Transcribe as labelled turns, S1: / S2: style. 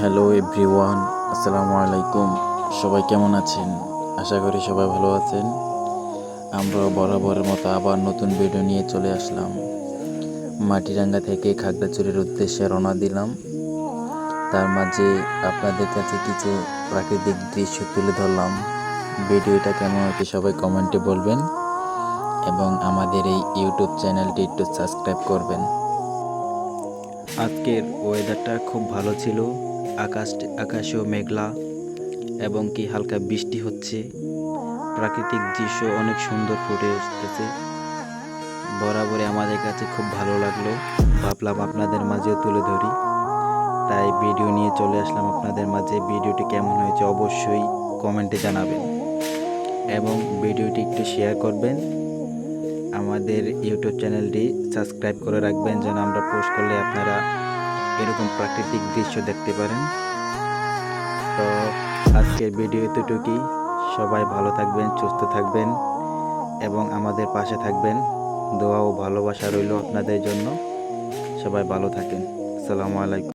S1: Hello everyone, আসসালামু আলাইকুম। সবাই কেমন আছেন? আশা করি সবাই ভালো আছেন। আমরাও বরাবরের মতো আবার নতুন ভিডিও নিয়ে চলে আসলাম। মাটিরাঙ্গা থেকে খাগড়াছড়ির উদ্দেশ্যে রওনা দিলাম। তার মাঝে আপনাদের কাছে কিছু প্রাকৃতিক দৃশ্য তুলে ধরলাম। ভিডিওটা কেমন হচ্ছে সবাই কমেন্টে বলবেন এবং আমাদের এই ইউটিউব চ্যানেলটি একটু সাবস্ক্রাইব করবেন। আজকের ওয়েদারটা খুব ভালো ছিল। আকাশেও মেঘলা এবং কি হালকা বৃষ্টি হচ্ছে। প্রাকৃতিক দৃশ্য অনেক সুন্দর ফুটে উঠতেছে। বরাবরই আমাদের কাছে খুব ভালো লাগলো, ভাবলাম আপনাদের মাঝেও তুলে ধরি, তাই ভিডিও নিয়ে চলে আসলাম আপনাদের মাঝে। ভিডিওটি কেমন হয়েছে অবশ্যই কমেন্টে জানাবেন এবং ভিডিওটি একটু শেয়ার করবেন। আমাদের ইউটিউব চ্যানেলটি সাবস্ক্রাইব করে রাখবেন যেন আমরা পোস্ট করলে আপনারা এরকম প্রাকৃতিক দৃশ্য দেখতে পারেন। তো আজকের ভিডিও এতটুকুই। সবাই ভালো থাকবেন, সুস্থ থাকবেন এবং আমাদের পাশে থাকবেন। দোয়া ও ভালোবাসা রইল আপনাদের জন্য। সবাই ভালো থাকেন। আসসালামু আলাইকুম।